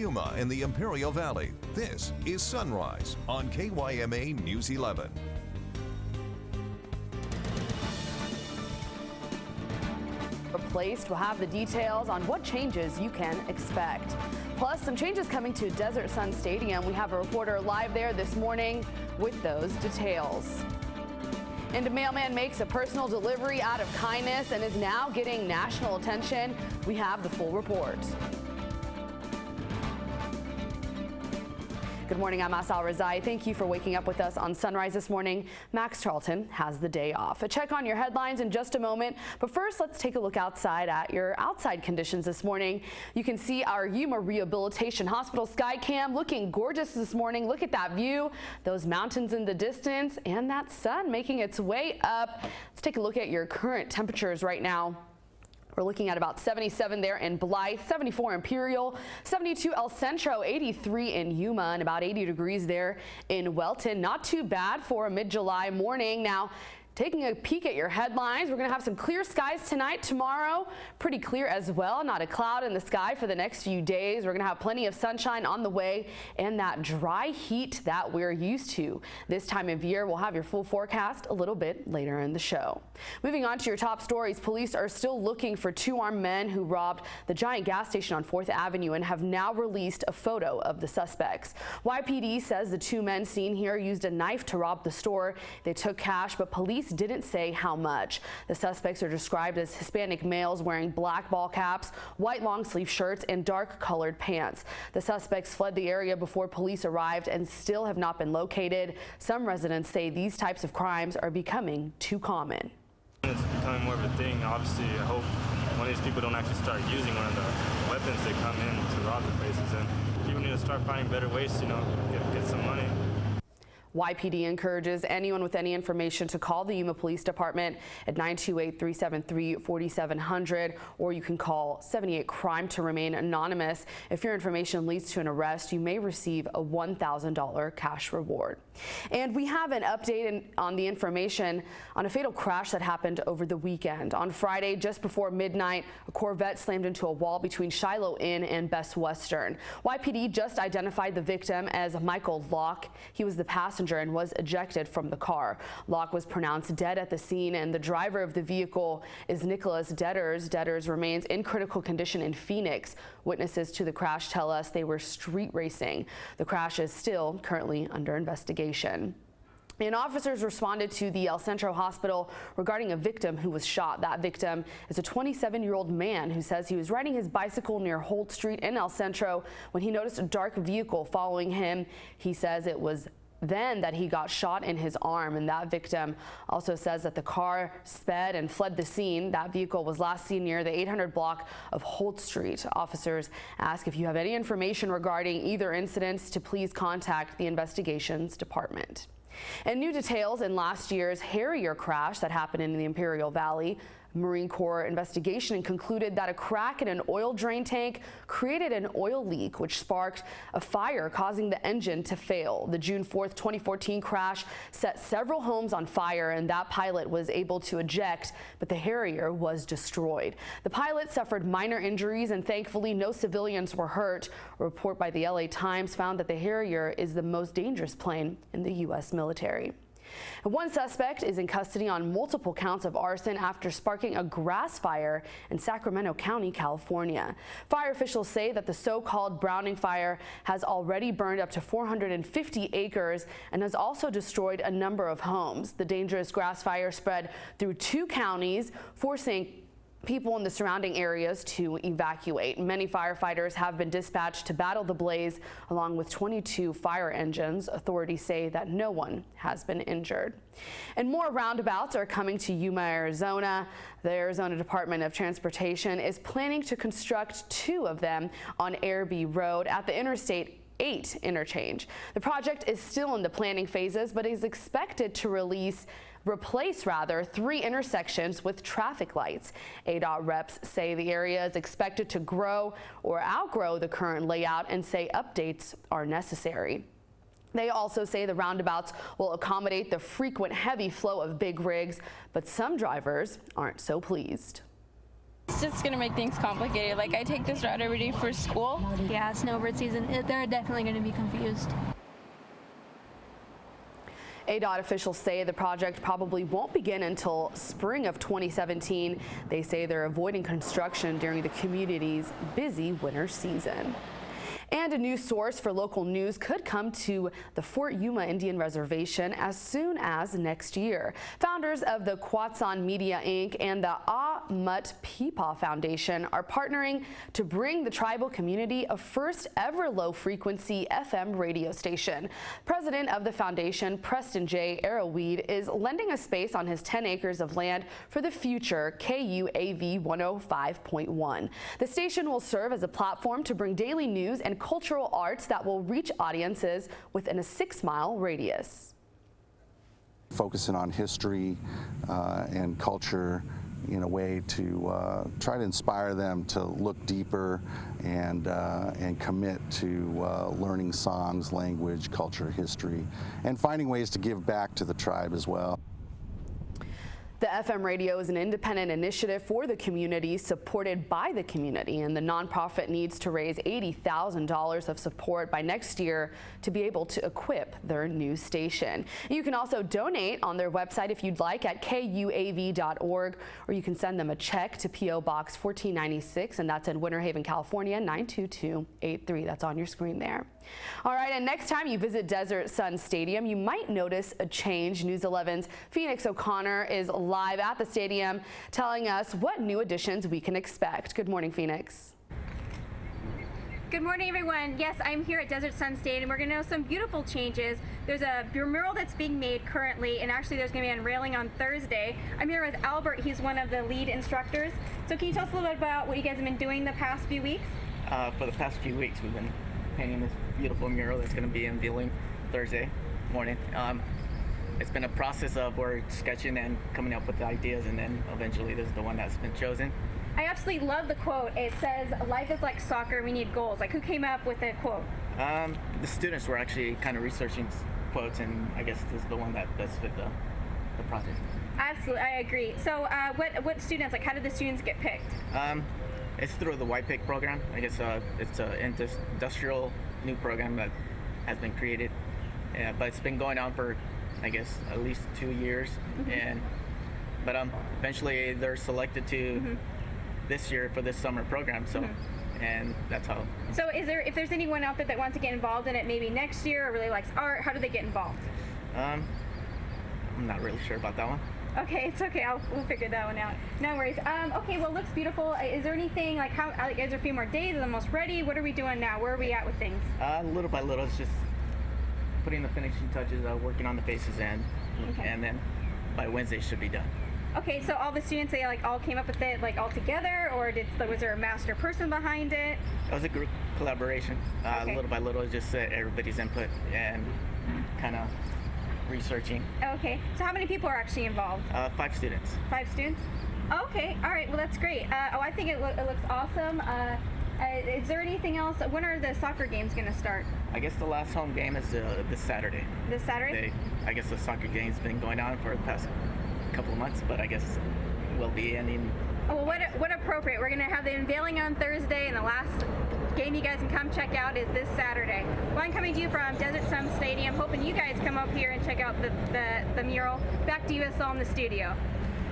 Yuma in the Imperial Valley. This is Sunrise on KYMA News 11. Replaced. We'll have the details on what changes you can expect. Plus, some changes coming to Desert Sun Stadium. We have a reporter live there this morning with those details. And a mailman makes a personal delivery out of kindness and is now getting national attention. We have the full report. Good morning, I'm Asal Razai. Thank you for waking up with us on Sunrise this morning. Max Charlton has the day off. A check on your headlines in just a moment. But first, let's take a look outside at your outside conditions this morning. You can see our Yuma Rehabilitation Hospital sky cam looking gorgeous this morning. Look at that view, those mountains in the distance, and that sun making its way up. Let's take a look at your current temperatures right now. We're looking at about 77 there in Blythe, 74 Imperial, 72 El Centro, 83 in Yuma, and about 80 degrees there in Welton. Not too bad for a mid-July morning. Now, taking a peek at your headlines, we're going to have some clear skies tonight. Tomorrow, pretty clear as well. Not a cloud in the sky for the next few days. We're going to have plenty of sunshine on the way and that dry heat that we're used to this time of year. We'll have your full forecast a little bit later in the show. Moving on to your top stories, police are still looking for two armed men who robbed the Giant gas station on 4th Avenue and have now released a photo of the suspects. YPD says the two men seen here used a knife to rob the store. They took cash, but police didn't say how much. The suspects are described as Hispanic males wearing black ball caps, white long sleeve shirts, and dark colored pants. The suspects fled the area before police arrived and still have not been located. Some residents say these types of crimes are becoming too common. It's becoming more of a thing. Obviously, I hope one of these people don't actually start using one of the weapons they come in to rob the places, and people need to start finding better ways to, get some money. YPD encourages anyone with any information to call the Yuma Police Department at 928-373-4700, or you can call 78 Crime to remain anonymous. If your information leads to an arrest, you may receive a $1,000 cash reward. And we have an update on the information on a fatal crash that happened over the weekend. On Friday, just before midnight, a Corvette slammed into a wall between Shiloh Inn and Best Western. YPD just identified the victim as Michael Locke. He was the passenger and was ejected from the car. Locke was pronounced dead at the scene, and the driver of the vehicle is Nicholas Detters. Detters remains in critical condition in Phoenix. Witnesses to the crash tell us they were street racing. The crash is still currently under investigation. And officers responded to the El Centro Hospital regarding a victim who was shot. That victim is a 27-year-old man who says he was riding his bicycle near Holt Street in El Centro when he noticed a dark vehicle following him. He says it was then that he got shot in his arm, and that victim also says that the car sped and fled the scene. That vehicle was last seen near the 800 block of Holt Street. Officers ask if you have any information regarding either incidents to please contact the investigations department. And new details in last year's Harrier crash that happened in the Imperial Valley. Marine Corps investigation concluded that a crack in an oil drain tank created an oil leak, which sparked a fire, causing the engine to fail. The June 4th, 2014 crash set several homes on fire, and that pilot was able to eject, but the Harrier was destroyed. The pilot suffered minor injuries, and thankfully no civilians were hurt. A report by the LA Times found that the Harrier is the most dangerous plane in the U.S. military. One suspect is in custody on multiple counts of arson after sparking a grass fire in Sacramento County, California. Fire officials say that the so-called Browning fire has already burned up to 450 acres and has also destroyed a number of homes. The dangerous grass fire spread through 2 counties, forcing people in the surrounding areas to evacuate. Many firefighters have been dispatched to battle the blaze, along with 22 fire engines. Authorities say that no one has been injured. And more roundabouts are coming to Yuma, Arizona. The Arizona Department of Transportation is planning to construct 2 of them on Airby Road at the Interstate 8 interchange. The project is still in the planning phases, but is expected to replace 3 intersections with traffic lights. ADOT reps say the area is expected to grow or outgrow the current layout and say updates are necessary. They also say the roundabouts will accommodate the frequent heavy flow of big rigs, but some drivers aren't so pleased. It's just going to make things complicated. Like, I take this route every day for school. Yeah, snowbird season, they're definitely going to be confused. ADOT officials say the project probably won't begin until spring of 2017. They say they're avoiding construction during the community's busy winter season. And a new source for local news could come to the Fort Yuma Indian Reservation as soon as next year. Founders of the Quatsan Media Inc. and the Ah Mut Peepaw Foundation are partnering to bring the tribal community a first ever low-frequency FM radio station. President of the foundation, Preston J. Arrowweed, is lending a space on his 10 acres of land for the future KUAV 105.1. The station will serve as a platform to bring daily news and cultural arts that will reach audiences within a 6-mile radius. Focusing on history and culture in a way to try to inspire them to look deeper and commit to learning songs, language, culture, history, and finding ways to give back to the tribe as well. The FM radio is an independent initiative for the community, supported by the community, and the nonprofit needs to raise $80,000 of support by next year to be able to equip their new station. You can also donate on their website if you'd like at kuav.org, or you can send them a check to P.O. Box 1496, and that's in Winter Haven, California 92283. That's on your screen there. All right, and next time you visit Desert Sun Stadium, you might notice a change. News 11's Phoenix O'Connor is live at the stadium telling us what new additions we can expect. Good morning, Phoenix. Good morning, everyone. Yes, I'm here at Desert Sun Stadium. We're going to know some beautiful changes. There's a mural that's being made currently, and actually there's going to be unveiling on Thursday. I'm here with Albert. He's one of the lead instructors. So can you tell us a little bit about what you guys have been doing the past few weeks? For the past few weeks, we've been painting this beautiful mural that's going to be unveiling Thursday morning. It's been a process of we're sketching and coming up with the ideas, and then eventually this is the one that's been chosen. I absolutely love the quote. It says, "Life is like soccer, we need goals." Like, who came up with the quote? The students were actually kind of researching quotes, and I guess this is the one that best fit the project. Absolutely, I agree. So what students, like, how did the students get picked? It's through the White Pick program. I guess it's an industrial new program that has been created, but it's been going on for, I guess, at least 2 years. But eventually they're selected to this year for this summer program. So, and that's how. So if there's anyone out there that wants to get involved in it, maybe next year, or really likes art, how do they get involved? I'm not really sure about that one. Okay, it's okay. We'll figure that one out. No worries. Okay, well, it looks beautiful. Is there anything, like, is there a few more days? Is it almost ready? What are we doing now? Where are we at with things? Little by little, it's just putting the finishing touches, working on the faces, and then by Wednesday it should be done. Okay, so all the students, they all came up with it all together, or was there a master person behind it? It was a group collaboration. Little by little, it's just everybody's input and kind of researching. Okay, so how many people are actually involved? 5 students. 5 students? Okay, all right, well, that's great. I think it looks awesome. Is there anything else? When are the soccer games going to start? I guess the last home game is this Saturday. This Saturday? I guess the soccer game's been going on for the past couple of months, but I guess will be ending. Oh, well, what appropriate. We're going to have the unveiling on Thursday, and the last game you guys can come check out is this Saturday. Well, I'm coming to you from Desert Sun Stadium, hoping you guys come up here and check out the mural. Back to you, USL in the studio.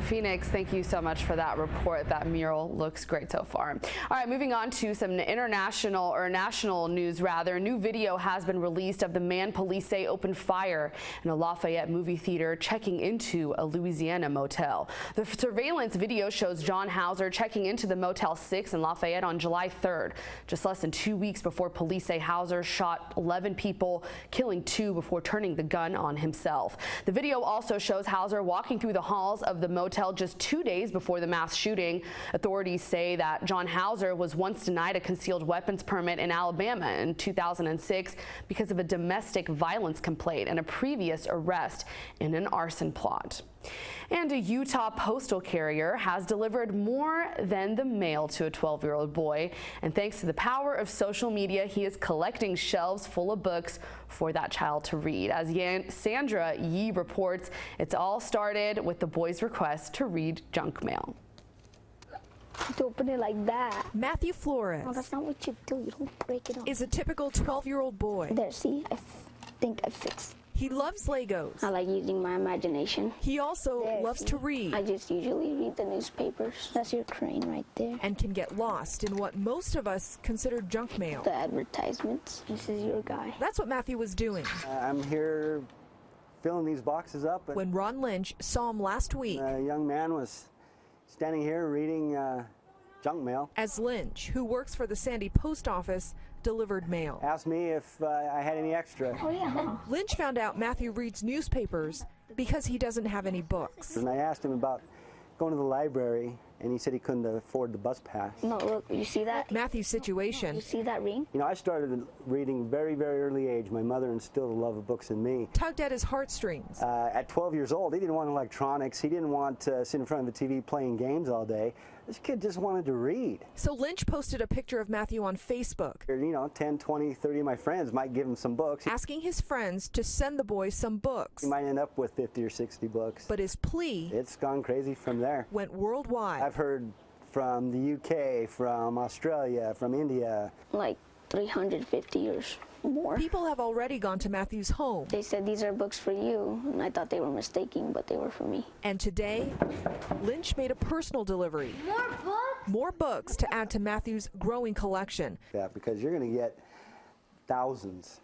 Phoenix, thank you so much for that report. That mural looks great so far. All right, moving on to some national news rather. A new video has been released of the man police say opened fire in a Lafayette movie theater checking into a Louisiana motel. The surveillance video shows John Hauser checking into the Motel 6 in Lafayette on July 3rd, just less than 2 weeks before police say Hauser shot 11 people, killing 2 before turning the gun on himself. The video also shows Hauser walking through the halls of the motel just 2 days before the mass shooting. Authorities say that John Hauser was once denied a concealed weapons permit in Alabama in 2006 because of a domestic violence complaint and a previous arrest in an arson plot. And a Utah postal carrier has delivered more than the mail to a 12-year-old boy. And thanks to the power of social media, he is collecting shelves full of books for that child to read. As Sandra Yee reports, it's all started with the boy's request to read junk mail. to open it like that. Matthew Flores No, that's not what you do. You don't break it off. is a typical 12-year-old boy. There, see? I think I fixed. He loves Legos. I like using my imagination. He also There, loves see? to read I just usually read the newspapers. That's your crane right there. and can get lost in what most of us consider junk mail. The advertisements. This is your guy. That's what Matthew was doing I'm here filling these boxes up. And when Ron Lynch saw him last week. a young man was standing here reading junk mail. As Lynch, who works for the Sandy Post Office, delivered mail. Asked me if I had any extra. Oh, yeah. Lynch found out Matthew reads newspapers because he doesn't have any books. And I asked him about going to the library, and he said he couldn't afford the bus pass. No, look, you see that? Matthew's situation. You see that ring? You know, I started reading very, very early age. My mother instilled a love of books in me. Tugged at his heartstrings. At 12 years old, he didn't want electronics. He didn't want to sit in front of the TV playing games all day. This kid just wanted to read. So Lynch posted a picture of Matthew on Facebook. You know, 10, 20, 30 of my friends might give him some books. Asking his friends to send the boy some books. He might end up with 50 or 60 books. But his plea It's gone crazy from there. went worldwide. I've heard from the UK, from Australia, from India. Like 350 years more. People have already gone to Matthew's home. They said these are books for you, and I thought they were mistaken, but they were for me. And today, Lynch made a personal delivery. More books? More books to add to Matthew's growing collection. Yeah, because you're going to get thousands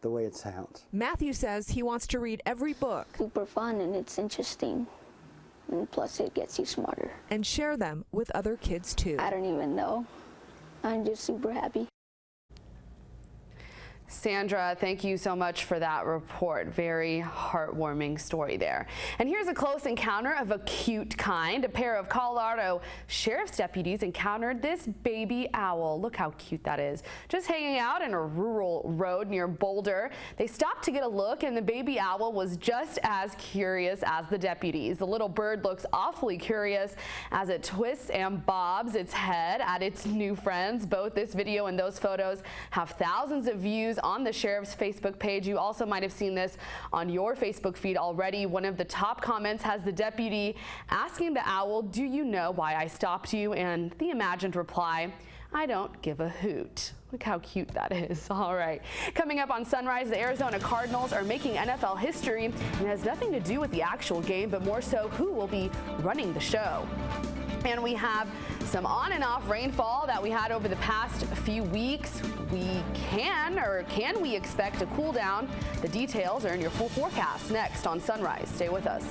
the way it sounds. Matthew says he wants to read every book Super fun, and it's interesting. And plus, it gets you smarter. and share them with other kids too. I don't even know. I'm just super happy. Sandra, thank you so much for that report. Very heartwarming story there. And here's a close encounter of a cute kind. A pair of Colorado sheriff's deputies encountered this baby owl. Look how cute that is. Just hanging out in a rural road near Boulder. They stopped to get a look, and the baby owl was just as curious as the deputies. The little bird looks awfully curious as it twists and bobs its head at its new friends. Both this video and those photos have thousands of views on the sheriff's Facebook page. You also might have seen this on your Facebook feed already. One of the top comments has the deputy asking the owl, "Do you know why I stopped you?" And the imagined reply, "I don't give a hoot." Look how cute that is. All right. Coming up on Sunrise, the Arizona Cardinals are making NFL history, and it has nothing to do with the actual game, but more so who will be running the show. And we have some on and off rainfall that we had over the past few weeks. Can we expect a cool down? The details are in your full forecast next on Sunrise. Stay with us.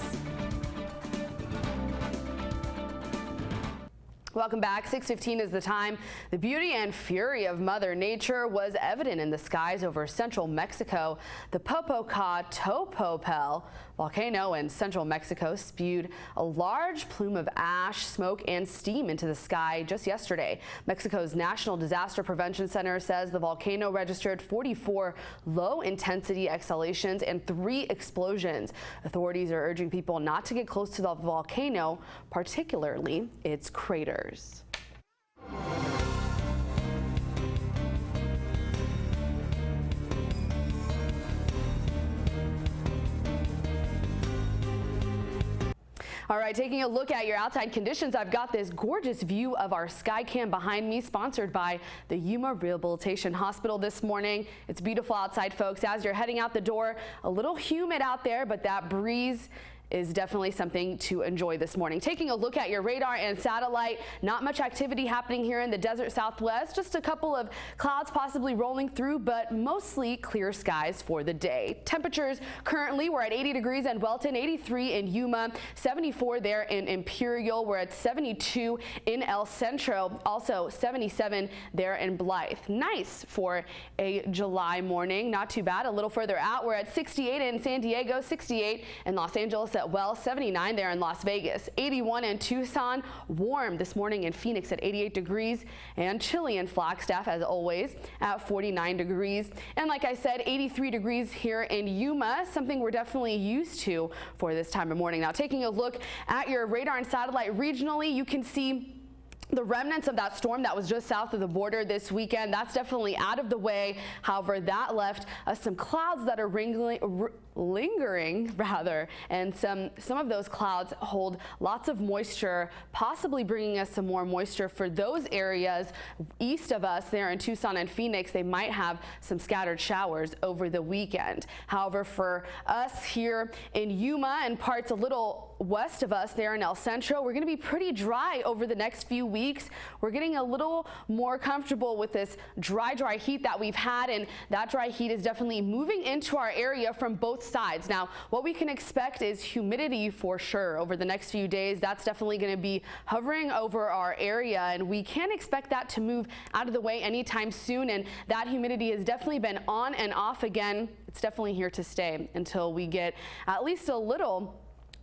Welcome back. 6:15 is the time. The beauty and fury of Mother Nature was evident in the skies over central Mexico. The Popocatépetl volcano in central Mexico spewed a large plume of ash, smoke, and steam into the sky just yesterday. Mexico's National Disaster Prevention Center says the volcano registered 44 low-intensity exhalations and 3 explosions. Authorities are urging people not to get close to the volcano, particularly its craters. All right, taking a look at your outside conditions, I've got this gorgeous view of our sky cam behind me, sponsored by the Yuma Rehabilitation Hospital this morning. It's beautiful outside, folks. As you're heading out the door, a little humid out there, but that breeze is definitely something to enjoy this morning. Taking a look at your radar and satellite, not much activity happening here in the desert Southwest. Just a couple of clouds possibly rolling through, but mostly clear skies for the day. Temperatures currently, we're at 80 degrees in Welton, 83 in Yuma, 74 there in Imperial. We're at 72 in El Centro, also 77 there in Blythe. Nice for a July morning, not too bad. A little further out, we're at 68 in San Diego, 68 in Los Angeles at well, 79 there in Las Vegas, 81 in Tucson, warm this morning in Phoenix at 88 degrees, and chilly in Flagstaff as always at 49 degrees. And like I said, 83 degrees here in Yuma, something we're definitely used to for this time of morning. Now, taking a look at your radar and satellite regionally, you can see the remnants of that storm that was just south of the border this weekend. That's definitely out of the way. However, that left some clouds that are lingering rather, and some of those clouds hold lots of moisture, possibly bringing us some more moisture for those areas east of us there in Tucson and Phoenix. They might have some scattered showers over the weekend. However, for us here in Yuma and parts a little west of us there in El Centro, we're going to be pretty dry over the next few weeks. We're getting a little more comfortable with this dry heat that we've had, and that dry heat is definitely moving into our area from both sides. Now, what we can expect is humidity for sure over the next few days. That's definitely going to be hovering over our area, and we can't expect that to move out of the way anytime soon. And that humidity has definitely been on and off again. It's definitely here to stay until we get at least a little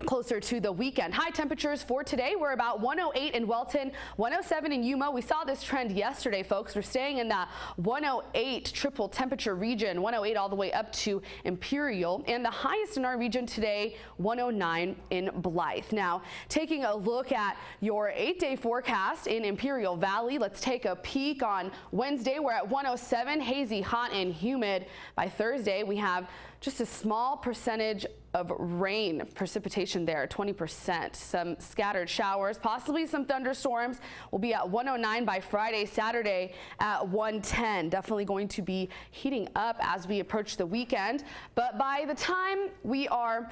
closer to the weekend. High temperatures for today, we're about 108 in Welton, 107 in Yuma. We saw this trend yesterday, folks. We're staying in that 108 triple temperature region, 108 all the way up to Imperial, and the highest in our region today, 109 in Blythe. Now, taking a look at your 8-day forecast in Imperial Valley, let's take a peek on Wednesday. We're at 107, hazy, hot, and humid. By Thursday, we have just a small percentage of rain precipitation there, 20%. Some scattered showers, possibly some thunderstorms. We'll be at 109 by Friday. Saturday at 110. Definitely going to be heating up as we approach the weekend. But by the time we are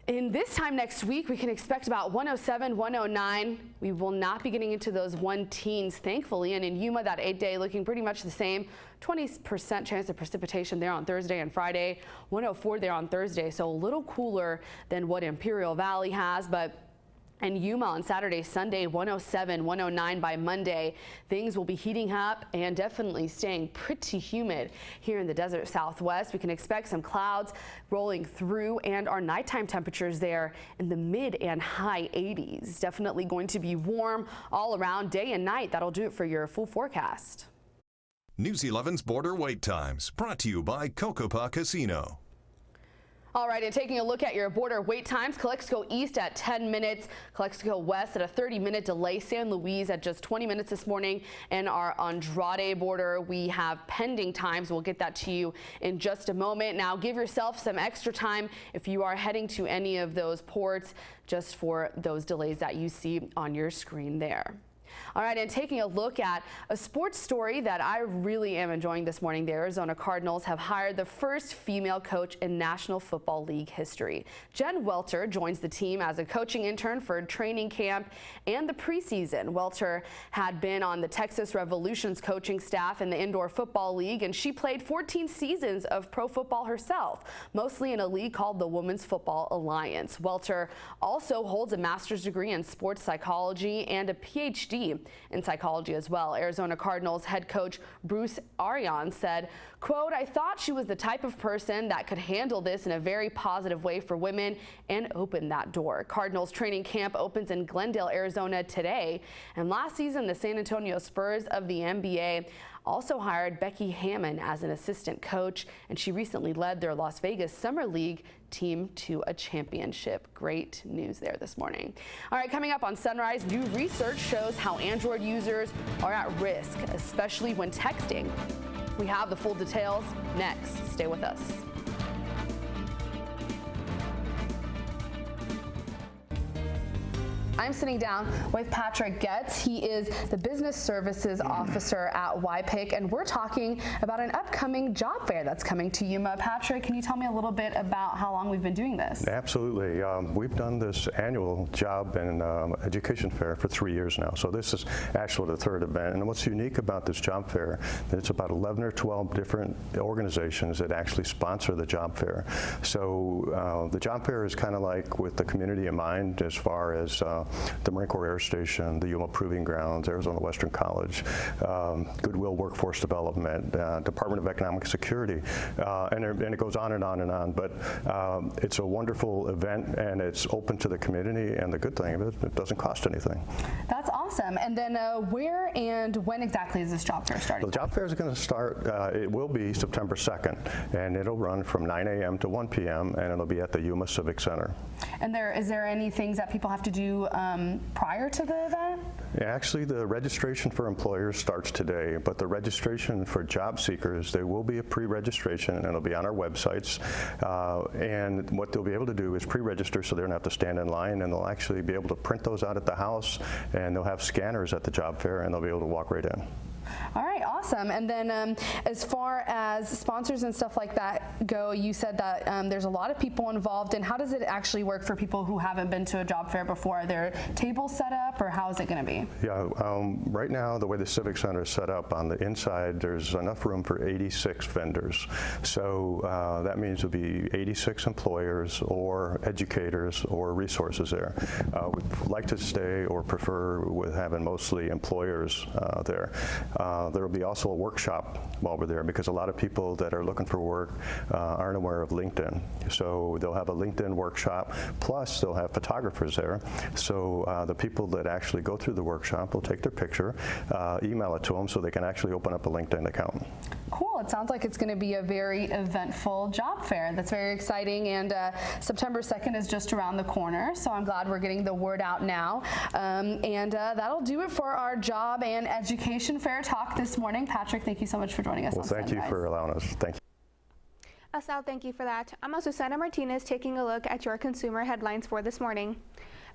in this time next week, we can expect about 107, 109. We will not be getting into those 110s, thankfully. And in Yuma, that 8-day looking pretty much the same. 20% chance of precipitation there on Thursday and Friday. 104 there on Thursday, so a little cooler than what Imperial Valley has. But in Yuma on Saturday, Sunday, 107, 109 by Monday. Things will be heating up and definitely staying pretty humid here in the desert Southwest. We can expect some clouds rolling through, and our nighttime temperatures there in the mid and high 80s. Definitely going to be warm all around day and night. That'll do it for your full forecast. News 11's Border Wait Times, brought to you by Cocopa Casino. All right, and taking a look at your border wait times, Calexico East at 10 minutes, Calexico West at a 30-minute delay, San Luis at just 20 minutes this morning, and our Andrade border, we have pending times. We'll get that to you in just a moment. Now, give yourself some extra time if you are heading to any of those ports, just for those delays that you see on your screen there. All right, and taking a look at a sports story that I really am enjoying this morning, the Arizona Cardinals have hired the first female coach in National Football League history. Jen Welter joins the team as a coaching intern for training camp and the preseason. Welter had been on the Texas Revolution's coaching staff in the Indoor Football League, and she played 14 seasons of pro football herself, mostly in a league called the Women's Football Alliance. Welter also holds a master's degree in sports psychology and a PhD in psychology as well. Arizona Cardinals head coach Bruce Arians said, quote, "I thought she was the type of person that could handle this in a very positive way for women and open that door." Cardinals training camp opens in Glendale, Arizona today. And last season, the San Antonio Spurs of the NBA also hired Becky Hammon as an assistant coach, and she recently led their Las Vegas Summer League team to a championship. Great news there this morning. All right, coming up on Sunrise, new research shows how Android users are at risk, especially when texting. We have the full details next. Stay with us. I'm sitting down with Patrick Getz. He is the Business Services Officer at YPIC, and we're talking about an upcoming job fair that's coming to Yuma. Patrick, can you tell me a little bit about how long we've been doing this? Absolutely. We've done this annual job and education fair for 3 years now, so this is actually the third event. And what's unique about this job fair is it's about 11 or 12 different organizations that actually sponsor the job fair. So the job fair is kind of like with the community in mind, as far as the Marine Corps Air Station, the Yuma Proving Grounds, Arizona Western College, Goodwill Workforce Development, Department of Economic Security, and it goes on and on and on. But it's a wonderful event, and it's open to the community, and the good thing is it doesn't cost anything. That's awesome. awesome. And then where and when exactly is this job fair starting? The job fair is going to start, it will be September 2nd, and it'll run from 9 a.m. to 1 p.m., and it'll be at the Yuma Civic Center. And is there any things that people have to do prior to the event? Yeah, actually, the registration for employers starts today, but the registration for job seekers, there will be a pre-registration, and it'll be on our websites. And what they'll be able to do is pre-register, so they don't have to stand in line, and they'll actually be able to print those out at the house, and they'll have scanners at the job fair, and they'll be able to walk right in. All right, awesome. And then as far as sponsors and stuff like that go, you said that there's a lot of people involved. And how does it actually work for people who haven't been to a job fair before? Are there tables set up, or how is it going to be? Yeah, right now, the way the Civic Center is set up, on the inside, there's enough room for 86 vendors. So that means there'll be 86 employers or educators or resources there. We'd like to stay or prefer with having mostly employers there. There will be also a workshop while we're there, because a lot of people that are looking for work aren't aware of LinkedIn. So they'll have a LinkedIn workshop, plus they'll have photographers there. So the people that actually go through the workshop will take their picture, email it to them so they can actually open up a LinkedIn account. Cool. It sounds like it's going to be a very eventful job fair. That's very exciting. And September 2nd is just around the corner, so I'm glad we're getting the word out now. And that'll do it for our job and education fair talk this morning. Patrick, thank you so much for joining us. Well, thank you for allowing us. Thank you. Asal, thank you for that. I'm Susana Martinez, taking a look at your consumer headlines for this morning.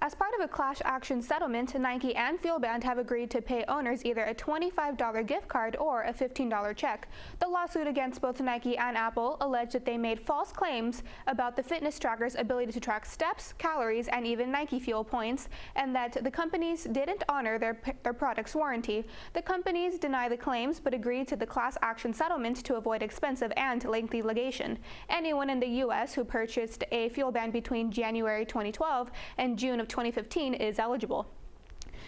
As part of a class action settlement, Nike and FuelBand have agreed to pay owners either a $25 gift card or a $15 check. The lawsuit against both Nike and Apple alleged that they made false claims about the fitness tracker's ability to track steps, calories, and even Nike fuel points, and that the companies didn't honor their product's warranty. The companies deny the claims but agreed to the class action settlement to avoid expensive and lengthy litigation. Anyone in the U.S. who purchased a FuelBand between January 2012 and June of 2015 is eligible.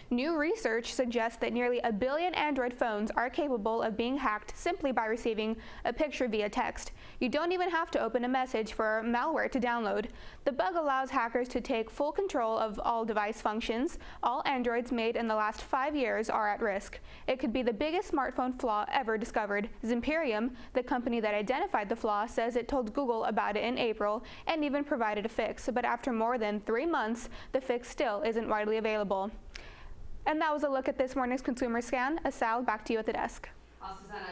New research suggests that nearly 1 billion Android phones are capable of being hacked simply by receiving a picture via text. You don't even have to open a message for malware to download. The bug allows hackers to take full control of all device functions. All Androids made in the last 5 years are at risk. It could be the biggest smartphone flaw ever discovered. Zimperium, the company that identified the flaw, says it told Google about it in April and even provided a fix. But after more than 3 months, the fix still isn't widely available. And that was a look at this morning's Consumer Scan. Asal, back to you at the desk.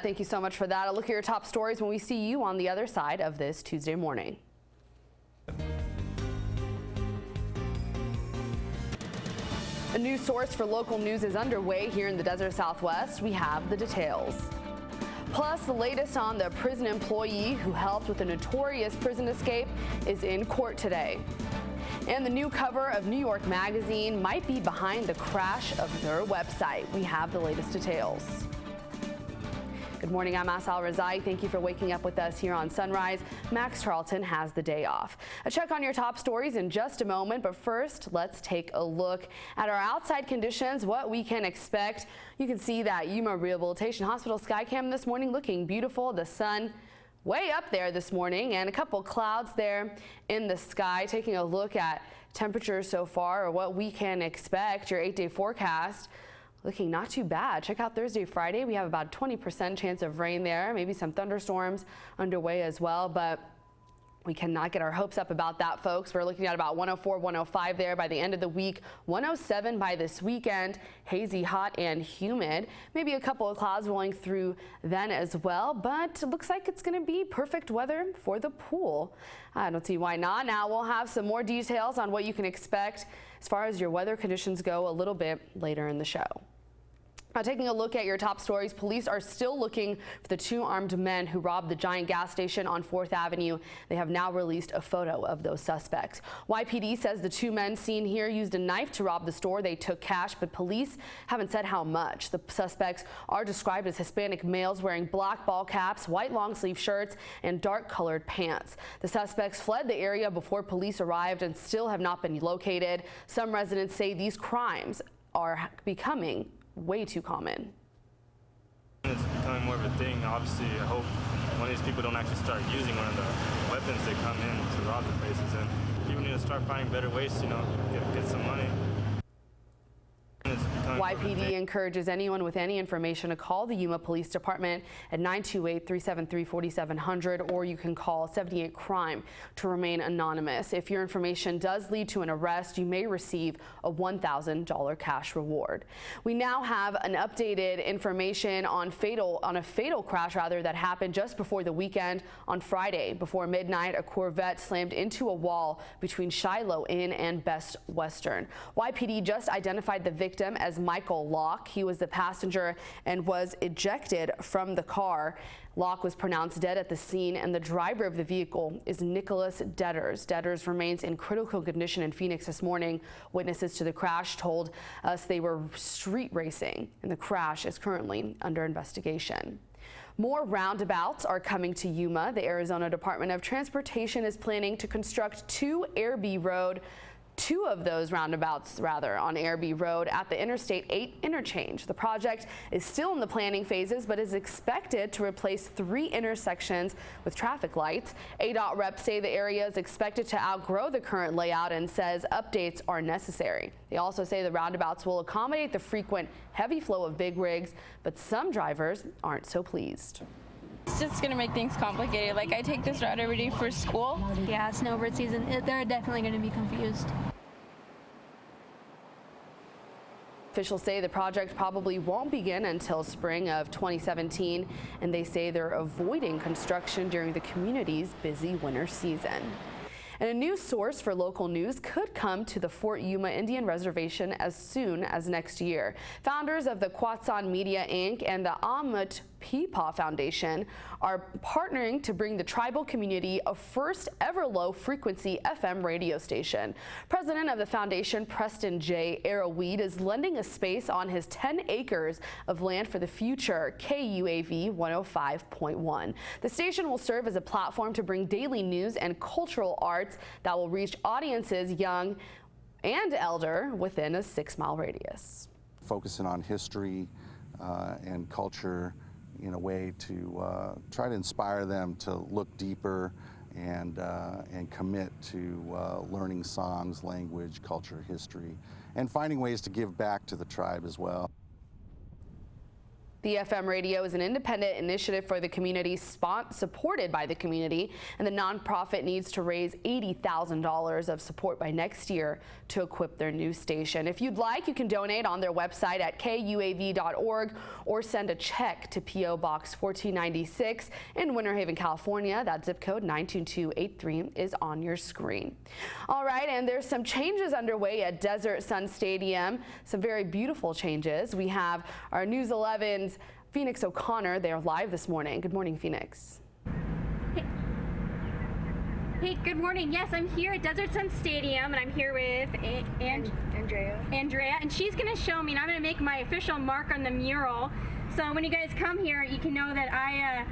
Thank you so much for that. A look at your top stories when we see you on the other side of this Tuesday morning. A new source for local news is underway here in the Desert Southwest. We have the details. Plus, the latest on the prison employee who helped with a notorious prison escape is in court today. And the new cover of New York Magazine might be behind the crash of their website. We have the latest details. Good morning, I'm Asal Razai. Thank you for waking up with us here on Sunrise. Max Charlton has the day off. A check on your top stories in just a moment, but first, let's take a look at our outside conditions, what we can expect. You can see that Yuma Rehabilitation Hospital Skycam this morning looking beautiful. The sun way up there this morning and a couple clouds there in the sky. Taking a look at temperatures so far, or what we can expect, your 8-day forecast looking not too bad. Check out Thursday, Friday. We have about 20% chance of rain there, maybe some thunderstorms underway as well, but we cannot get our hopes up about that, folks. We're looking at about 104, 105 there by the end of the week, 107 by this weekend. Hazy, hot, and humid. Maybe a couple of clouds rolling through then as well, but it looks like it's going to be perfect weather for the pool. I don't see why not. Now we'll have some more details on what you can expect as far as your weather conditions go a little bit later in the show. Now, taking a look at your top stories, police are still looking for the 2 armed men who robbed the Giant gas station on 4th Avenue. They have now released a photo of those suspects. YPD says the 2 men seen here used a knife to rob the store. They took cash, but police haven't said how much. The suspects are described as Hispanic males wearing black ball caps, white long sleeve shirts, and dark colored pants. The suspects fled the area before police arrived and still have not been located. Some residents say these crimes are becoming way too common. It's becoming more of a thing. Obviously, I hope one of these people don't actually start using one of the weapons they come in to rob the places, and people need to start finding better ways to, get some money. It's becoming YPD encourages anyone with any information to call the Yuma Police Department at 928-373-4700, or you can call 78 Crime to remain anonymous. If your information does lead to an arrest, you may receive a $1,000 cash reward. We now have an updated information on a fatal crash that happened just before the weekend on Friday. Before midnight, a Corvette slammed into a wall between Shiloh Inn and Best Western. YPD just identified the victim as Michael Locke. He was the passenger and was ejected from the car. Locke was pronounced dead at the scene, and the driver of the vehicle is Nicholas Detters. Detters remains in critical condition in Phoenix this morning. Witnesses to the crash told us they were street racing, and the crash is currently under investigation. More roundabouts are coming to Yuma. The Arizona Department of Transportation is planning to construct two of those roundabouts on Airby Road at the Interstate 8 interchange. The project is still in the planning phases, but is expected to replace 3 intersections with traffic lights. ADOT reps say the area is expected to outgrow the current layout and says updates are necessary. They also say the roundabouts will accommodate the frequent heavy flow of big rigs, but some drivers aren't so pleased. It's just gonna make things complicated. Like, I take this route every day for school. Yeah, snowbird season, they're definitely gonna be confused. Officials say the project probably won't begin until spring of 2017, and they say they're avoiding construction during the community's busy winter season. And a new source for local news could come to the Fort Yuma Indian Reservation as soon as next year. Founders of the Quatsan Media Inc. and the Amut Peepaw Foundation are partnering to bring the tribal community a first ever low frequency FM radio station. President of the foundation, Preston J. Arrowweed, is lending a space on his 10 acres of land for the future KUAV 105.1. The station will serve as a platform to bring daily news and cultural arts that will reach audiences young and elder within a 6-mile radius. Focusing on history and culture in a way to try to inspire them to look deeper and commit to learning songs, language, culture, history, and finding ways to give back to the tribe as well. The FM radio is an independent initiative for the community, supported by the community, and the nonprofit needs to raise $80,000 of support by next year to equip their new station. If you'd like, you can donate on their website at kuav.org or send a check to P.O. Box 1496 in Winter Haven, California. That zip code 92283 is on your screen. All right, and there's some changes underway at Desert Sun Stadium, some very beautiful changes. We have our News 11's Phoenix O'Connor. They are live this morning. Good morning, Phoenix. Hey, good morning. Yes, I'm here at Desert Sun Stadium, and I'm here with Andrea, and she's going to show me, and I'm going to make my official mark on the mural. So when you guys come here, you can know that I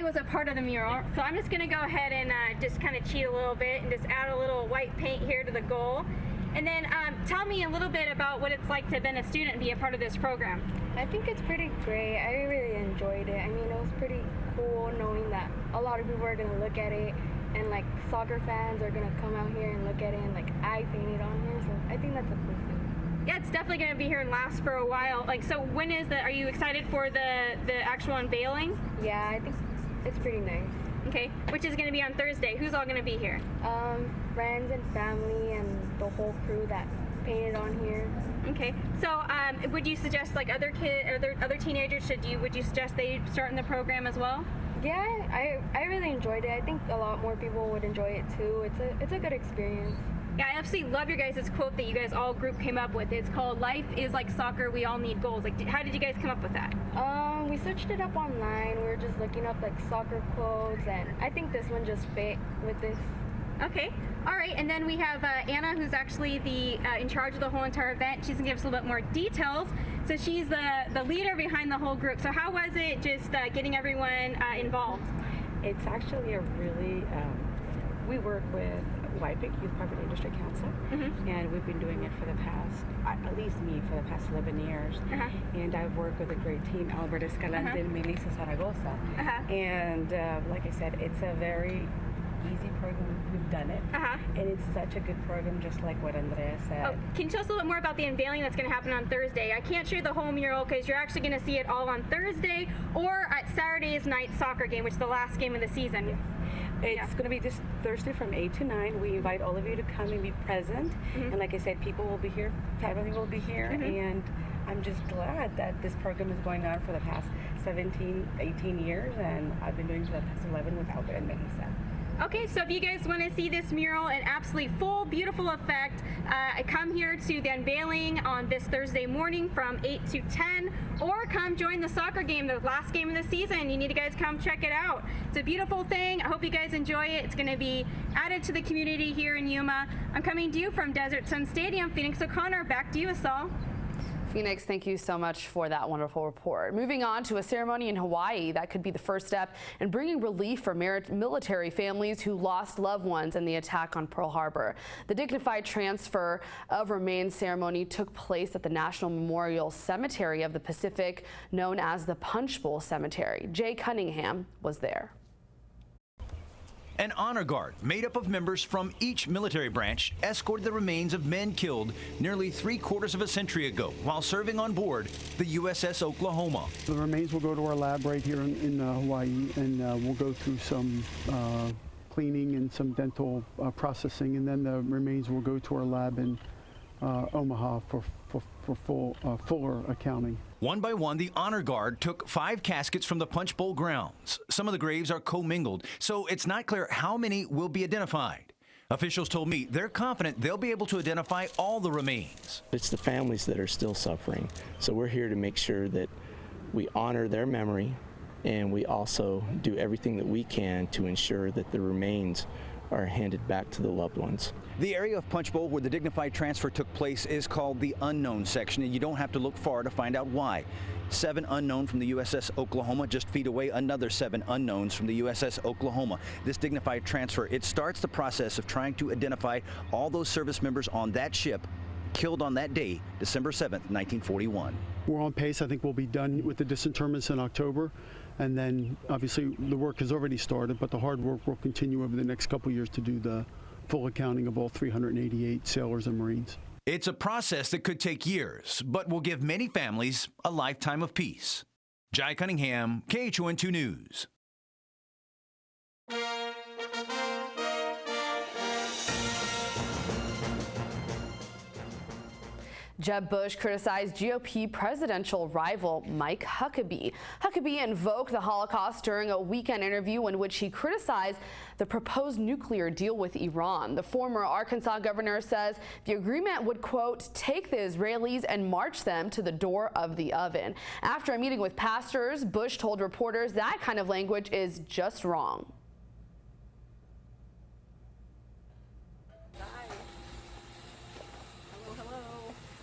was a part of the mural. So I'm just going to go ahead and just kind of cheat a little bit and just add a little white paint here to the goal. And then tell me a little bit about what it's like to have been a student and be a part of this program. I think it's pretty great. I really enjoyed it. I mean, it was pretty cool knowing that a lot of people are going to look at it, and like soccer fans are going to come out here and look at it, and like I painted on here, so I think that's a cool thing. Yeah, it's definitely going to be here and last for a while. Like, so when is are you excited for the actual unveiling? Yeah, I think it's pretty nice. Okay, which is going to be on Thursday. Who's all going to be here? Friends and family and the whole crew that painted on here. Okay, so would you suggest like other teenagers would you suggest they start in the program as well? Yeah, I really enjoyed it. I think a lot more people would enjoy it too. It's a good experience. Yeah, I absolutely love your guys' quote that you guys all group came up with. It's called "Life is like soccer, we all need goals." Like, how did you guys come up with that? We searched it up online. We were just looking up like soccer quotes, and I think this one just fit with this. Okay, all right, and then we have Anna, who's actually in charge of the whole entire event. She's gonna give us a little bit more details. So she's the leader behind the whole group. So how was it just getting everyone involved? It's actually a really, we work with YPIC, Youth Poverty Industry Council, and we've been doing it for the past, at least me, for the past 11 years. And I've worked with a great team, Albert Escalante and Melissa Zaragoza. And like I said, it's a very easy program. We've done it, and it's such a good program, just like what Andrea said. Oh, can you tell us a little bit more about the unveiling that's going to happen on Thursday? I can't show you the whole mural because you're actually going to see it all on Thursday or at Saturday's night soccer game, which is the last game of the season. It's going to be this Thursday from 8 to 9. We invite all of you to come and be present. And like I said, people will be here, family will be here, and I'm just glad that this program is going on for the past 17, 18 years, and I've been doing it for the past 11 with Albert and Melissa. Okay, so if you guys want to see this mural in absolutely full, beautiful effect, come here to the unveiling on this Thursday morning from 8 to 10, or come join the soccer game, the last game of the season. You need to guys come check it out. It's a beautiful thing. I hope you guys enjoy it. It's going to be added to the community here in Yuma. I'm coming to you from Desert Sun Stadium. Phoenix O'Connor, back to you, Asal. Phoenix, thank you so much for that wonderful report. Moving on to a ceremony in Hawaii that could be the first step in bringing relief for military families who lost loved ones in the attack on Pearl Harbor. The dignified transfer of remains ceremony took place at the National Memorial Cemetery of the Pacific, known as the Punch Bowl Cemetery. Jay Cunningham was there. An honor guard made up of members from each military branch escorted the remains of men killed nearly 3/4 of a century ago while serving on board the USS Oklahoma. The remains will go to our lab right here in Hawaii, and we'll go through some cleaning and some dental processing, and then the remains will go to our lab in Omaha for fuller accounting. One by one, the honor guard took 5 caskets from the Punch Bowl grounds. Some of the graves are commingled, so it's not clear how many will be identified. Officials told me they're confident they'll be able to identify all the remains. It's the families that are still suffering, so we're here to make sure that we honor their memory, and we also do everything that we can to ensure that the remains are handed back to the loved ones. The area of Punch Bowl where the dignified transfer took place is called the unknown section, and you don't have to look far to find out why. 7 unknown from the USS Oklahoma, just feet away, another 7 unknowns from the USS Oklahoma. This dignified transfer, it starts the process of trying to identify all those service members on that ship killed on that day, December 7th, 1941. We're on pace. I think we'll be done with the disinterments in October. And then obviously the work has already started, but the hard work will continue over the next couple years to do the full accounting of all 388 sailors and Marines. It's a process that could take years, but will give many families a lifetime of peace. Jai Cunningham, KHON2 News. Jeb Bush criticized GOP presidential rival Mike Huckabee. Huckabee invoked the Holocaust during a weekend interview in which he criticized the proposed nuclear deal with Iran. The former Arkansas governor says the agreement would, quote, take the Israelis and march them to the door of the oven. After a meeting with pastors, Bush told reporters that kind of language is just wrong.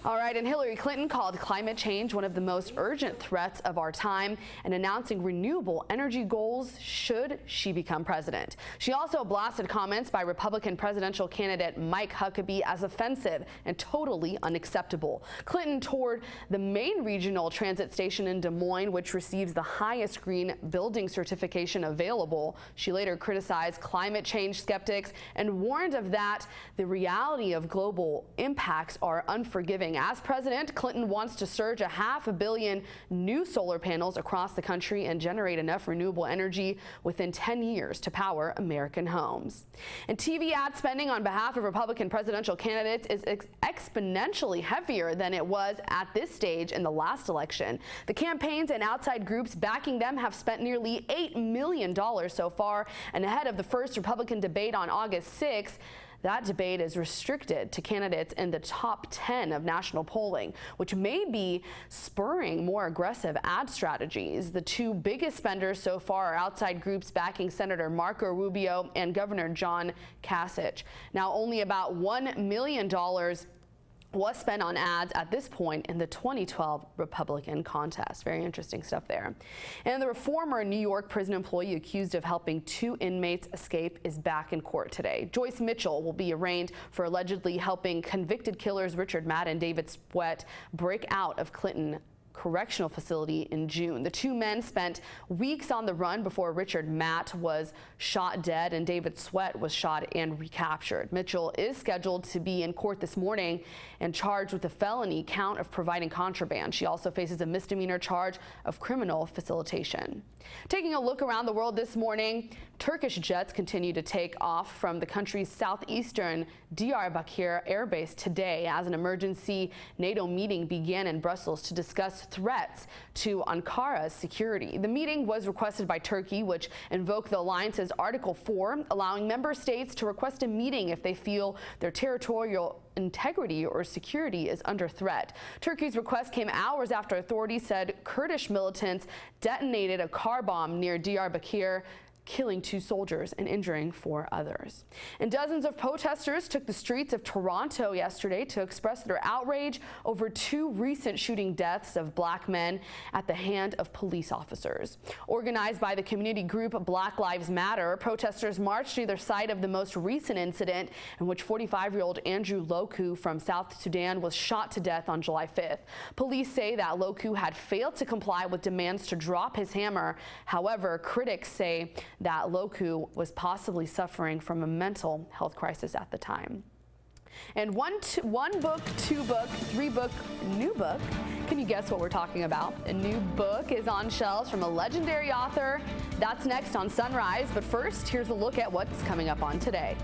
All right, and Hillary Clinton called climate change one of the most urgent threats of our time and announcing renewable energy goals should she become president. She also blasted comments by Republican presidential candidate Mike Huckabee as offensive and totally unacceptable. Clinton toured the main regional transit station in Des Moines, which receives the highest green building certification available. She later criticized climate change skeptics and warned of that the reality of global impacts are unforgiving. As president, Clinton wants to surge 500 million new solar panels across the country and generate enough renewable energy within 10 years to power American homes. And TV ad spending on behalf of Republican presidential candidates is exponentially heavier than it was at this stage in the last election. The campaigns and outside groups backing them have spent nearly $8 million so far, and ahead of the first Republican debate on August 6th, that debate is restricted to candidates in the top 10 of national polling, which may be spurring more aggressive ad strategies. The 2 biggest spenders so far are outside groups backing Senator Marco Rubio and Governor John Kasich. Now, only about $1 million was spent on ads at this point in the 2012 Republican contest. Very interesting stuff there. And the former New York prison employee accused of helping 2 inmates escape is back in court today. Joyce Mitchell will be arraigned for allegedly helping convicted killers Richard Madden and David Sweat break out of Clinton Correctional Facility in June. The two men spent weeks on the run before Richard Matt was shot dead and David Sweat was shot and recaptured. Mitchell is scheduled to be in court this morning and charged with a felony count of providing contraband. She also faces a misdemeanor charge of criminal facilitation. Taking a look around the world this morning, Turkish jets continue to take off from the country's southeastern Diyarbakir Air Base today as an emergency NATO meeting began in Brussels to discuss threats to Ankara's security. The meeting was requested by Turkey, which invoked the alliance's Article 4, allowing member states to request a meeting if they feel their territorial integrity or security is under threat. Turkey's request came hours after authorities said Kurdish militants detonated a car bomb near Diyarbakir, killing 2 soldiers and injuring 4 others. And dozens of protesters took the streets of Toronto yesterday to express their outrage over 2 recent shooting deaths of black men at the hand of police officers. Organized by the community group Black Lives Matter, protesters marched to either side of the most recent incident in which 45-year-old Andrew Loku from South Sudan was shot to death on July 5th. Police say that Loku had failed to comply with demands to drop his hammer. However, critics say that Loku was possibly suffering from a mental health crisis at the time. And one book, 2 book, 3 book, new book. Can you guess what we're talking about? A new book is on shelves from a legendary author. That's next on Sunrise. But first, here's a look at what's coming up on today.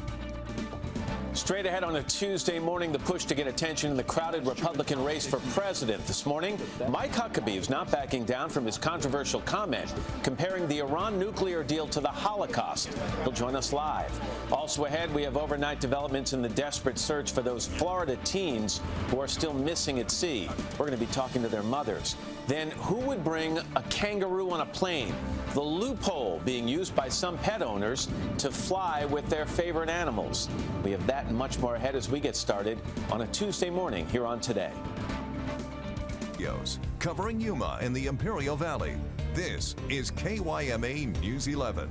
Straight ahead on a Tuesday morning, the push to get attention in the crowded Republican race for president. This morning, Mike Huckabee is not backing down from his controversial comment comparing the Iran nuclear deal to the Holocaust. He'll join us live. Also ahead, we have overnight developments in the desperate search for those Florida teens who are still missing at sea. We're going to be talking to their mothers. Then who would bring a kangaroo on a plane? The loophole being used by some pet owners to fly with their favorite animals. We have that and much more ahead as we get started on a Tuesday morning here on Today. Covering Yuma and the Imperial Valley. This is KYMA News 11.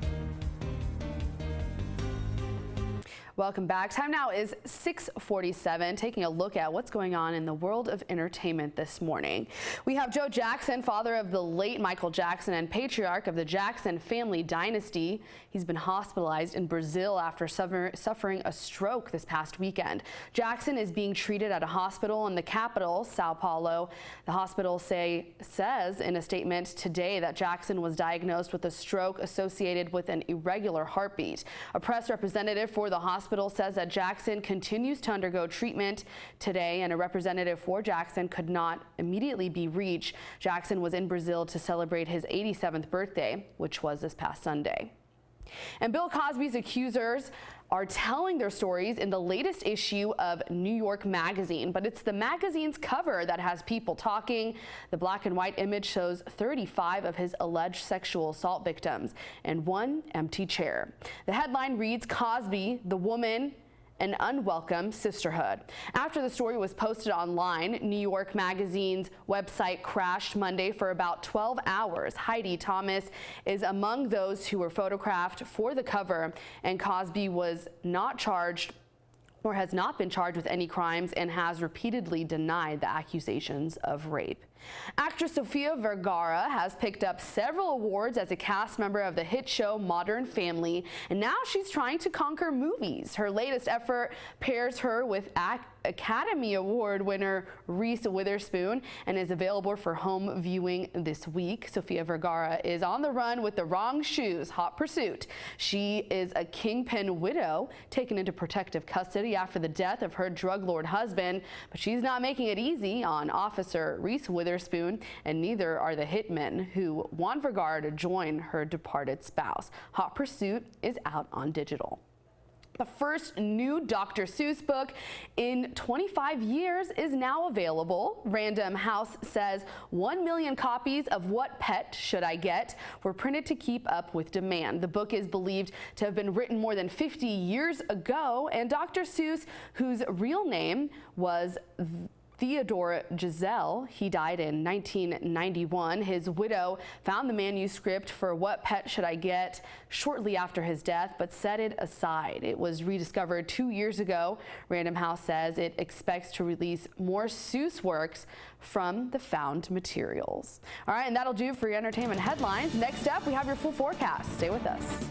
Welcome back. Time now is 6:47. Taking a look at what's going on in the world of entertainment this morning. We have Joe Jackson, father of the late Michael Jackson and patriarch of the Jackson family dynasty. He's been hospitalized in Brazil after suffering a stroke this past weekend. Jackson is being treated at a hospital in the capital, Sao Paulo. The hospital says in a statement today that Jackson was diagnosed with a stroke associated with an irregular heartbeat. A press representative for the hospital says that Jackson continues to undergo treatment today, and a representative for Jackson could not immediately be reached. Jackson was in Brazil to celebrate his 87th birthday, which was this past Sunday. And Bill Cosby's accusers are telling their stories in the latest issue of New York Magazine, but it's the magazine's cover that has people talking. The black and white image shows 35 of his alleged sexual assault victims and 1 empty chair. The headline reads, "Cosby, the woman, an unwelcome sisterhood." After the story was posted online, New York Magazine's website crashed Monday for about 12 hours. Heidi Thomas is among those who were photographed for the cover, and Cosby was not charged or has not been charged with any crimes and has repeatedly denied the accusations of rape. Actress Sofia Vergara has picked up several awards as a cast member of the hit show Modern Family, and now she's trying to conquer movies. Her latest effort pairs her with Academy Award winner Reese Witherspoon and is available for home viewing this week. Sofia Vergara is on the run with The Wrong Shoes, Hot Pursuit. She is a kingpin widow taken into protective custody after the death of her drug lord husband, but she's not making it easy on Officer Reese Witherspoon, and neither are the hitmen who want Vergara to join her departed spouse. Hot Pursuit is out on digital. The first new Dr. Seuss book in 25 years is now available. Random House says 1 million copies of What Pet Should I Get were printed to keep up with demand. The book is believed to have been written more than 50 years ago, and Dr. Seuss, whose real name was Theodore Giselle. He died in 1991. His widow found the manuscript for What Pet Should I Get shortly after his death, but set it aside. It was rediscovered 2 years ago. Random House says it expects to release more Seuss works from the found materials. All right, and that'll do for your entertainment headlines. Next up, we have your full forecast. Stay with us.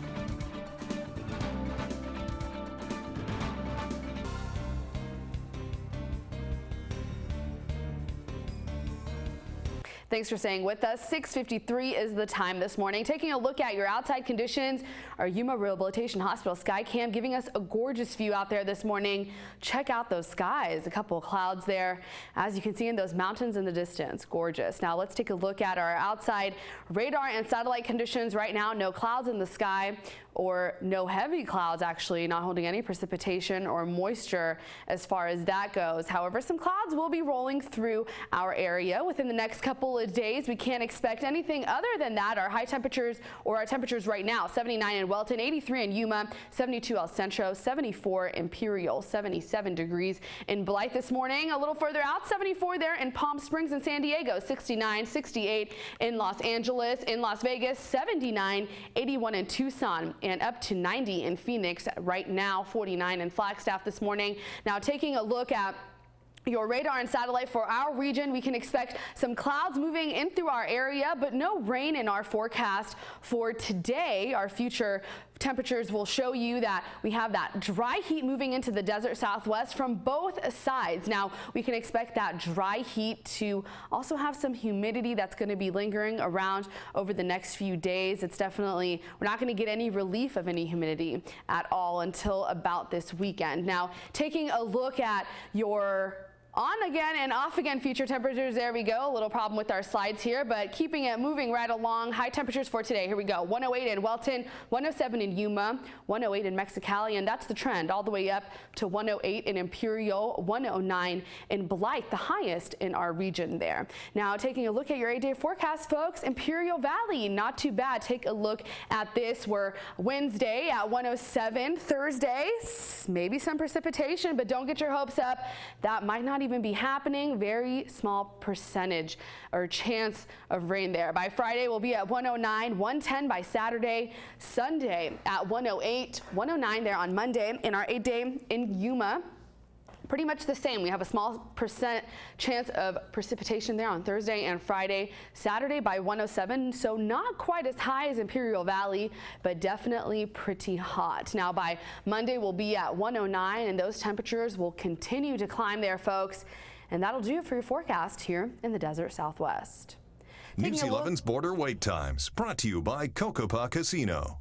Thanks for staying with us. 6:53 is the time this morning. Taking a look at your outside conditions, our Yuma Rehabilitation Hospital Skycam giving us a gorgeous view out there this morning. Check out those skies. A couple of clouds there, as you can see in those mountains in the distance. Gorgeous. Now let's take a look at our outside radar and satellite conditions right now. No clouds in the sky, or no heavy clouds, actually, not holding any precipitation or moisture as far as that goes. However, some clouds will be rolling through our area within the next couple of days. We can't expect anything other than that. Our high temperatures, or our temperatures right now, 79 in Welton, 83 in Yuma, 72 El Centro, 74 Imperial, 77 degrees in Blythe this morning. A little further out, 74 there in Palm Springs and San Diego, 69, 68 in Los Angeles, in Las Vegas, 79, 81 in Tucson, and up to 90 in Phoenix right now, 49 in Flagstaff this morning. Now taking a look at your radar and satellite for our region, we can expect some clouds moving in through our area, but no rain in our forecast for today. Our future temperatures will show you that we have that dry heat moving into the desert southwest from both sides. Now we can expect that dry heat to also have some humidity that's going to be lingering around over the next few days. It's definitely, we're not going to get any relief of any humidity at all until about this weekend. Now taking a look at your on again and off again future temperatures. There we go. A little problem with our slides here, but keeping it moving right along. High temperatures for today. Here we go. 108 in Welton, 107 in Yuma, 108 in Mexicali, and that's the trend all the way up to 108 in Imperial, 109 in Blythe, the highest in our region there. Now taking a look at your 8-day forecast, folks, Imperial Valley, not too bad. Take a look at this. We're Wednesday at 107, Thursday, maybe some precipitation, but don't get your hopes up. That might not even be happening. Very small percentage or chance of rain there. By Friday, we'll be at 109, 110 by Saturday, Sunday at 108, 109 there on Monday. In our 8-day in Yuma, pretty much the same. We have a small percent chance of precipitation there on Thursday and Friday. Saturday by 107, so not quite as high as Imperial Valley, but definitely pretty hot. Now by Monday, we'll be at 109, and those temperatures will continue to climb there, folks. And that'll do it for your forecast here in the desert Southwest. News 11's Border Wait Times, brought to you by Cocopa Casino.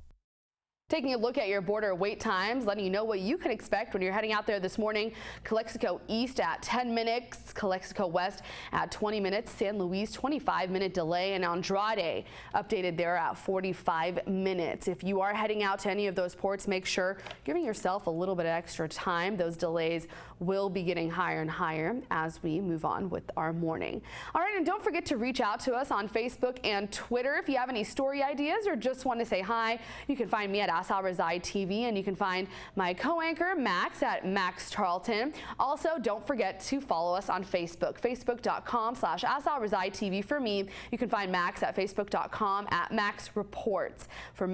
Taking a look at your border wait times, letting you know what you can expect when you're heading out there this morning. Calexico East at 10 minutes, Calexico West at 20 minutes, San Luis 25-minute delay, and Andrade updated there at 45 minutes. If you are heading out to any of those ports, make sure giving yourself a little bit of extra time. Those delays will be getting higher and higher as we move on with our morning. All right, and don't forget to reach out to us on Facebook and Twitter if you have any story ideas or just want to say hi. You can find me at As I'll Reside TV, and you can find my co-anchor Max at Max Charlton. Also, don't forget to follow us on Facebook, facebook.com/As I'll Reside TV for me. You can find Max at facebook.com at Max Reports. For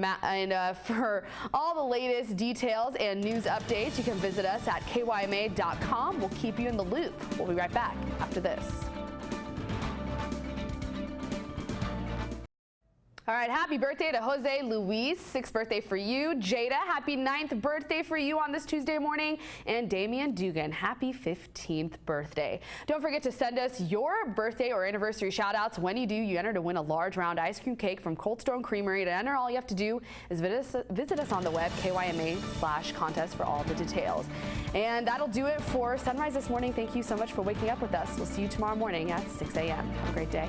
all the latest details and news updates, you can visit us at KYMA.com. We'll keep you in the loop. We'll be right back after this. All right, happy birthday to Jose Luis, 6th birthday for you. Jada, happy 9th birthday for you on this Tuesday morning. And Damian Dugan, happy 15th birthday. Don't forget to send us your birthday or anniversary shout outs. When you do, you enter to win a large round ice cream cake from Cold Stone Creamery. To enter, all you have to do is visit us on the web, KYMA/contest for all the details. And that'll do it for Sunrise this morning. Thank you so much for waking up with us. We'll see you tomorrow morning at 6 a.m. Have a great day.